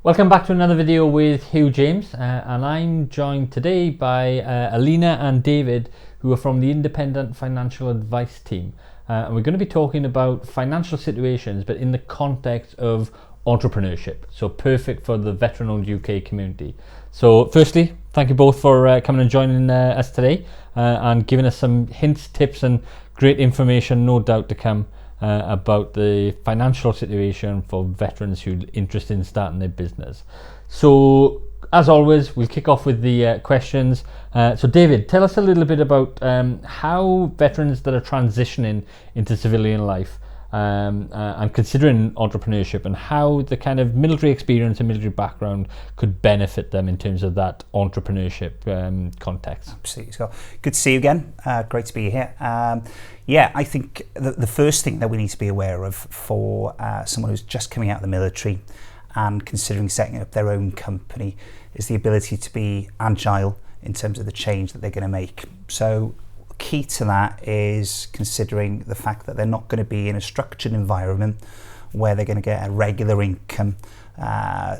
Welcome back to another video with Hugh James, and I'm joined today by Alena and David, who are from the Independent Financial Advice team. And we're going to be talking about financial situations, but in the context of entrepreneurship. So perfect for the veteran-owned UK community. So firstly, thank you both for coming and joining us today and giving us some hints, tips and great information, no doubt to come, about the financial situation for veterans who are interested in starting their business. So as always, we'll kick off with the questions. So David, tell us a little bit about how veterans that are transitioning into civilian life and considering entrepreneurship, and how the kind of military experience and military background could benefit them in terms of that entrepreneurship context. Absolutely, Scott. Good to see you again. Great to be here. I think the first thing that we need to be aware of for someone who's just coming out of the military and considering setting up their own company is the ability to be agile in terms of the change that they're going to make. So key to that is considering the fact that they're not going to be in a structured environment where they're going to get a regular income,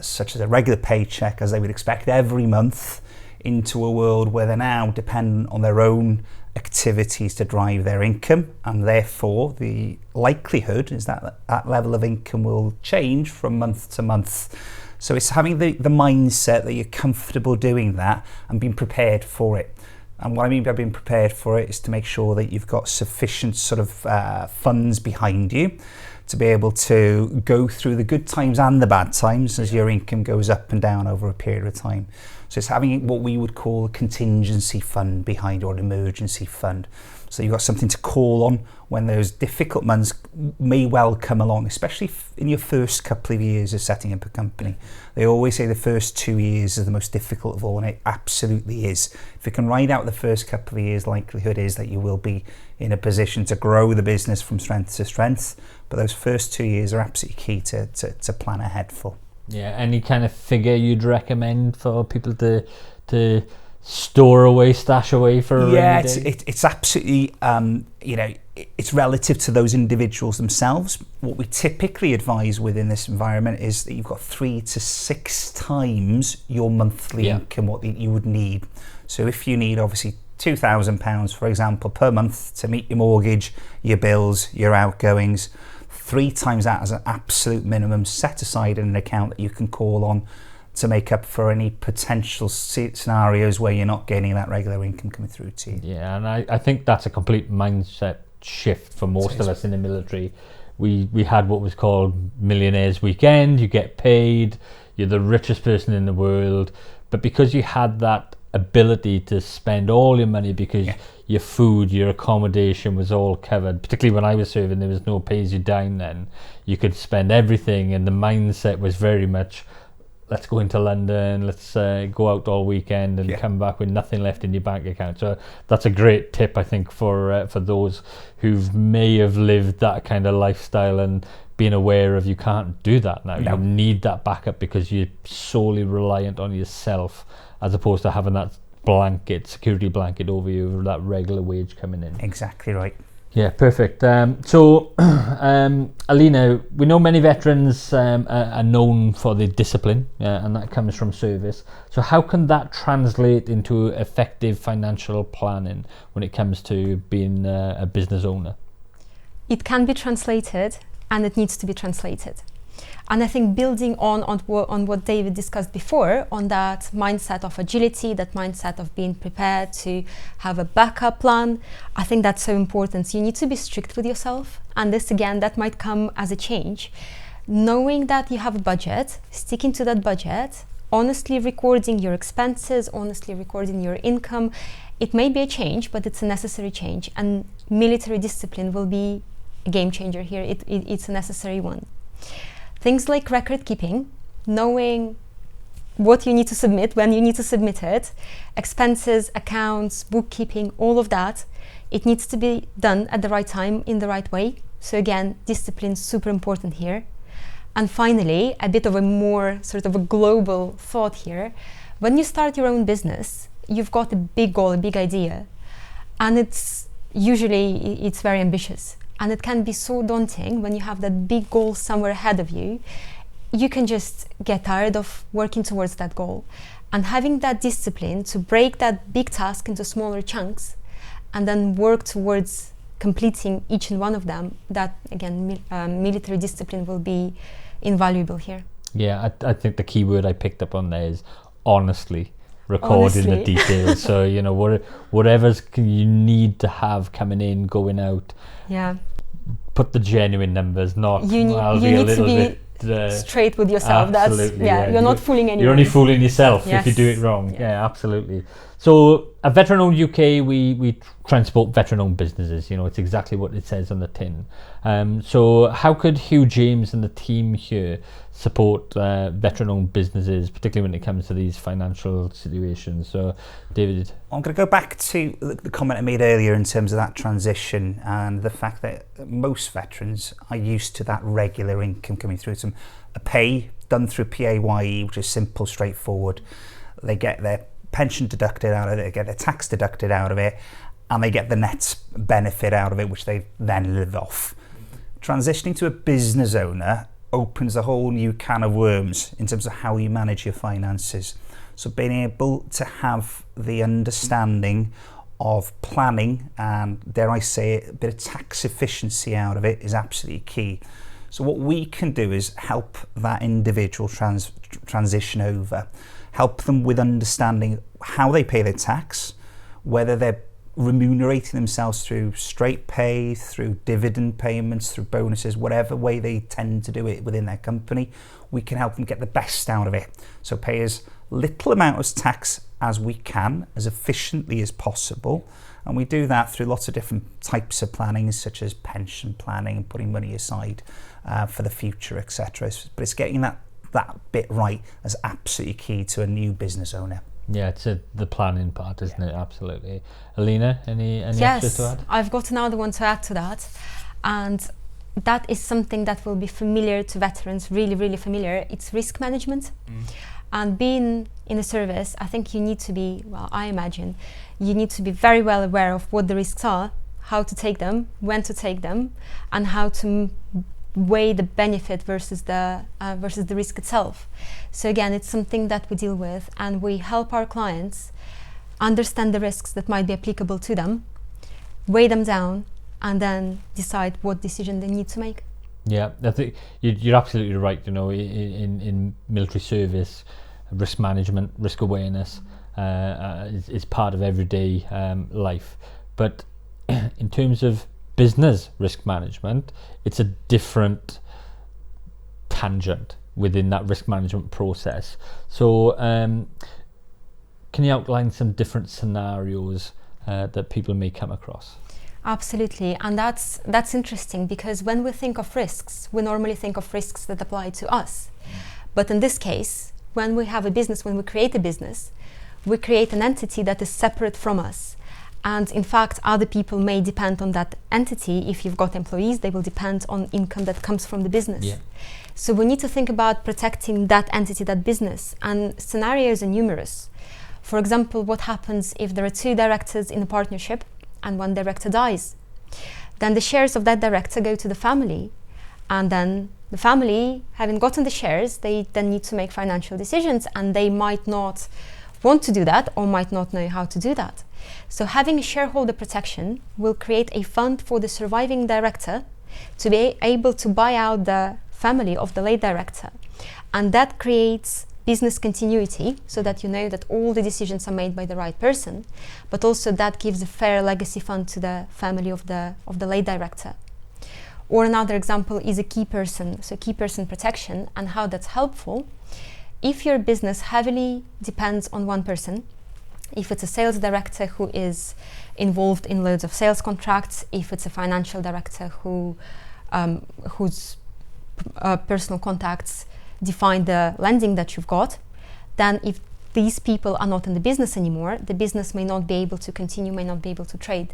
such as a regular paycheck as they would expect every month, into a world where they're now dependent on their own activities to drive their income, and therefore the likelihood is that that level of income will change from month to month. So it's having the mindset that you're comfortable doing that and being prepared for it. And what I mean by being prepared for it is to make sure that you've got sufficient sort of funds behind you to be able to go through the good times and the bad times as your income goes up and down over a period of time. So it's having what we would call a contingency fund behind, or an emergency fund. So you've got something to call on when those difficult months may well come along, especially in your first couple of years of setting up a company. They always say the first 2 years is the most difficult of all, and it absolutely is. If you can ride out the first couple of years, likelihood is that you will be in a position to grow the business from strength to strength. But those first 2 years are absolutely key to plan ahead for. Yeah, any kind of figure you'd recommend for people to store away, stash away for a rainy day? It's absolutely, it's relative to those individuals themselves. What we typically advise within this environment is that you've got 3 to 6 times your monthly income, what you would need. So if you need obviously £2,000, for example, per month to meet your mortgage, your bills, your outgoings, 3 times that as an absolute minimum set aside in an account that you can call on to make up for any potential scenarios where you're not getting that regular income coming through to you. Yeah, and I think that's a complete mindset shift for most of us in the military. We had what was called Millionaire's Weekend. You get paid, you're the richest person in the world, but because you had that ability to spend all your money because your food, your accommodation was all covered, particularly when I was serving, there was no pay as you dine then. You could spend everything, and the mindset was very much, let's go into London, let's go out all weekend and come back with nothing left in your bank account. So that's a great tip, I think, for those who may have lived that kind of lifestyle and being aware of you can't do that now. You need that backup because you're solely reliant on yourself, as opposed to having that security blanket over you, that regular wage coming in. Exactly right. Yeah, perfect. So, Alena, we know many veterans are known for the discipline, and that comes from service. So how can that translate into effective financial planning when it comes to being a business owner? It can be translated, and it needs to be translated. And I think building on what David discussed before, on that mindset of agility, that mindset of being prepared to have a backup plan, I think that's so important. So you need to be strict with yourself. And this, again, that might come as a change. Knowing that you have a budget, sticking to that budget, honestly recording your expenses, honestly recording your income. It may be a change, but it's a necessary change. And military discipline will be a game changer here. It's a necessary one. Things like record keeping, knowing what you need to submit, when you need to submit it, expenses, accounts, bookkeeping, all of that, it needs to be done at the right time, in the right way. So again, discipline, super important here. And finally, a bit of a more sort of a global thought here. When you start your own business, you've got a big goal, a big idea, and it's very ambitious. And it can be so daunting when you have that big goal somewhere ahead of you. you can just get tired of working towards that goal. And having that discipline to break that big task into smaller chunks and then work towards completing each and one of them, that again, military discipline will be invaluable here. Yeah, I think the key word I picked up on there is honestly. Recording the details. So, you know, whatever's you need to have coming in, going out. Yeah. Put the genuine numbers, not you need to be straight with yourself. Absolutely, You're not fooling anyone. You're only fooling yourself yes. if you do it wrong. Yeah, absolutely. So at Veteran-Owned UK, we transport veteran-owned businesses. You know, it's exactly what it says on the tin. So how could Hugh James and the team here support veteran-owned businesses, particularly when it comes to these financial situations? So, David? I'm going to go back to the comment I made earlier in terms of that transition and the fact that most veterans are used to that regular income coming through to them. A pay done through PAYE, which is simple, straightforward. They get their pension deducted out of it, they get their tax deducted out of it, and they get the net benefit out of it, which they then live off. Transitioning to a business owner opens a whole new can of worms in terms of how you manage your finances. So being able to have the understanding of planning and, dare I say it, a bit of tax efficiency out of it is absolutely key. So what we can do is help that individual transition over, help them with understanding how they pay their tax, whether they're remunerating themselves through straight pay, through dividend payments, through bonuses, whatever way they tend to do it within their company. We can help them get the best out of it. So pay as little amount of tax as we can, as efficiently as possible. And we do that through lots of different types of planning, such as pension planning and putting money aside for the future, etc. But it's getting that bit right is absolutely key to a new business owner. Yeah, it's the planning part, isn't it? Absolutely. Alena, any yes, extras to add? I've got another one to add to that. And that is something that will be familiar to veterans, really, really familiar. It's risk management. And being in the service, I think you need to be, well, I imagine, you need to be very well aware of what the risks are, how to take them, when to take them, and how to weigh the benefit versus the risk itself. So again, it's something that we deal with, and we help our clients understand the risks that might be applicable to them, weigh them down, and then decide what decision they need to make. Yeah, I think you're absolutely right. You know, in military service, risk management, risk awareness is part of everyday life. But in terms of business risk management, it's a different tangent within that risk management process. So can you outline some different scenarios that people may come across? Absolutely, and that's interesting, because when we think of risks, we normally think of risks that apply to us. But in this case, when we have a business, when we create a business, we create an entity that is separate from us. And in fact, other people may depend on that entity. If you've got employees, they will depend on income that comes from the business. Yeah. So we need to think about protecting that entity, that business, and scenarios are numerous. For example, what happens if there are two directors in a partnership and one director dies? Then the shares of that director go to the family, and then the family, having gotten the shares, they then need to make financial decisions, and they might not want to do that or might not know how to do that. So having a shareholder protection will create a fund for the surviving director to be able to buy out the family of the late director. And that creates business continuity, so that you know that all the decisions are made by the right person, but also that gives a fair legacy fund to the family of the late director. Or another example is a key person, so key person protection, and how that's helpful. If your business heavily depends on one person, if it's a sales director who is involved in loads of sales contracts, if it's a financial director whose personal contacts define the lending that you've got, then if these people are not in the business anymore, the business may not be able to continue, may not be able to trade.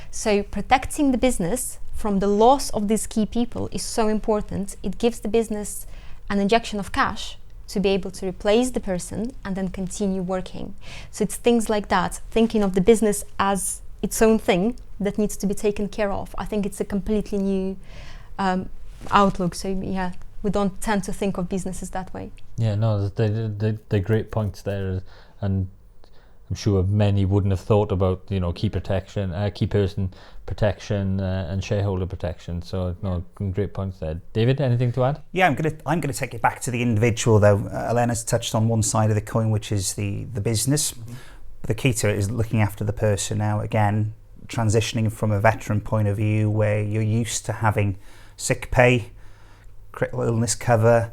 So protecting the business from the loss of these key people is so important. It gives the business an injection of cash to be able to replace the person and then continue working. So it's things like that, thinking of the business as its own thing that needs to be taken care of. I think it's a completely new outlook. So yeah, we don't tend to think of businesses that way. Yeah, no, they're great points there, and I'm sure many wouldn't have thought about, you know, key person protection and shareholder protection. So no, great points there. David, anything to add? Yeah, I'm gonna take it back to the individual though. Alena's touched on one side of the coin, which is the business. The key to it is looking after the person. Now, again, transitioning from a veteran point of view where you're used to having sick pay, critical illness cover,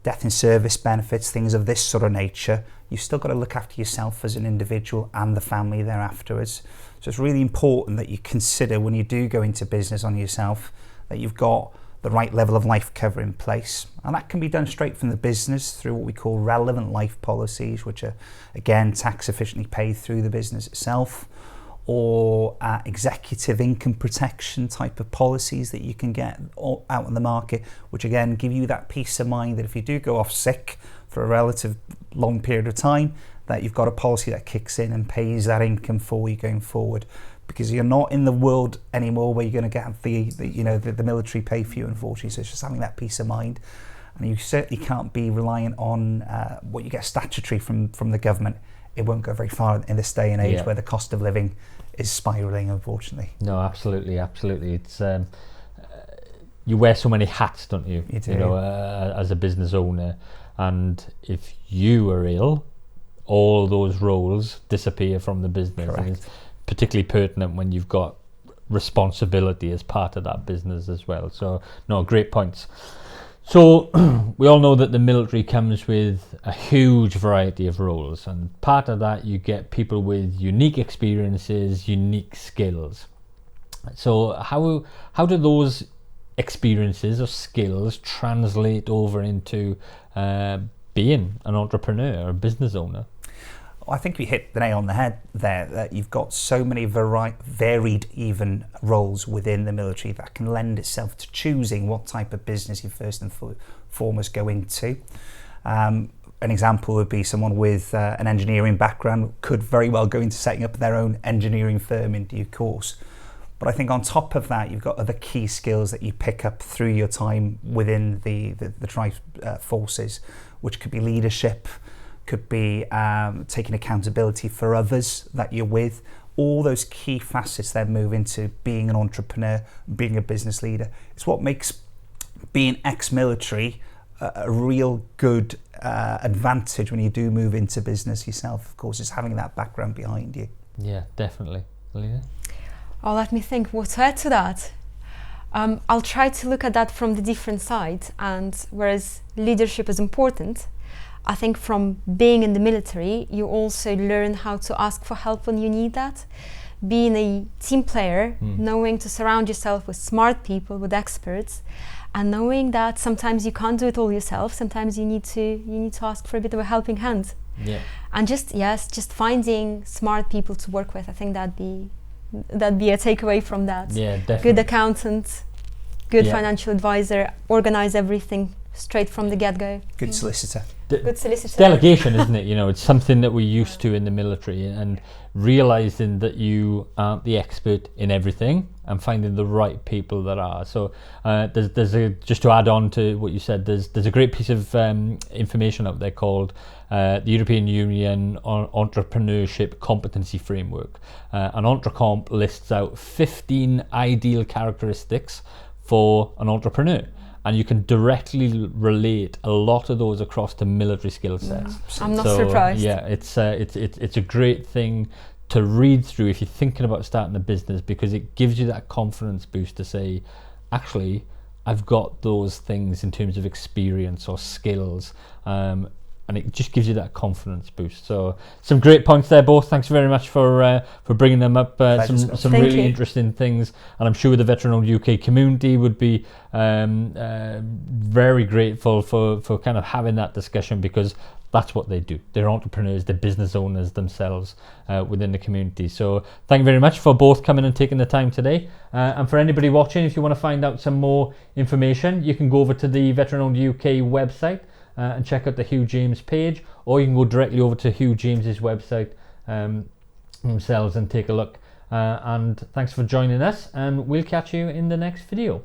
death in service benefits, things of this sort of nature, you've still got to look after yourself as an individual and the family there afterwards. So it's really important that you consider when you do go into business on yourself that you've got the right level of life cover in place. And that can be done straight from the business through what we call relevant life policies, which are, again, tax efficiently paid through the business itself, or executive income protection type of policies that you can get out in the market, which again give you that peace of mind that if you do go off sick for a relative long period of time, that you've got a policy that kicks in and pays that income for you going forward, because you're not in the world anymore where you're going to get the military pay for you, unfortunately. So it's just having that peace of mind, and you certainly can't be reliant on what you get statutory from the government. It won't go very far in this day and age where the cost of living is spiralling, unfortunately. No, absolutely. It's you wear so many hats, don't you? You do. You know, as a business owner, and if you are ill, all those roles disappear from the business. Correct. And it's particularly pertinent when you've got responsibility as part of that business as well. So, no, great points. So we all know that the military comes with a huge variety of roles, and part of that you get people with unique experiences, unique skills. So how do those experiences or skills translate over into being an entrepreneur or a business owner? I think we hit the nail on the head there, that you've got so many varied even roles within the military that can lend itself to choosing what type of business you first and foremost go into. An example would be someone with an engineering background could very well go into setting up their own engineering firm in due course. But I think on top of that, you've got other key skills that you pick up through your time within the forces, which could be leadership, could be taking accountability for others that you're with. All those key facets then move into being an entrepreneur, being a business leader. It's what makes being ex-military a real good advantage when you do move into business yourself. Of course, is having that background behind you. Yeah, definitely. Alena? Oh, let me think what to add to that. I'll try to look at that from the different sides, and whereas leadership is important, I think from being in the military, you also learn how to ask for help when you need that. Being a team player, knowing to surround yourself with smart people, with experts, and knowing that sometimes you can't do it all yourself. Sometimes you need to ask for a bit of a helping hand. Yeah. And just finding smart people to work with. I think that'd be a takeaway from that. Yeah, definitely. Good accountant, good financial advisor, organize everything straight from the get-go. Good solicitor. Good solicitor. Delegation, isn't it? You know, it's something that we're used to in the military, and realizing that you aren't the expert in everything and finding the right people that are. So just to add on to what you said, there's a great piece of information out there called the European Union Entrepreneurship Competency Framework. And EntreComp lists out 15 ideal characteristics for an entrepreneur. And you can directly relate a lot of those across to military skill sets. I'm not surprised. Yeah, it's a great thing to read through if you're thinking about starting a business, because it gives you that confidence boost to say, actually, I've got those things in terms of experience or skills, and it just gives you that confidence boost. So some great points there, both. Thanks very much for bringing them up. Some really interesting things, and I'm sure the veteran-owned UK community would be very grateful for kind of having that discussion, because that's what they do. They're entrepreneurs, they're business owners themselves within the community. So thank you very much for both coming and taking the time today. And for anybody watching, if you want to find out some more information, you can go over to the Veteran-Owned UK website and check out the Hugh James page, or you can go directly over to Hugh James's website themselves and take a look. And thanks for joining us, and we'll catch you in the next video.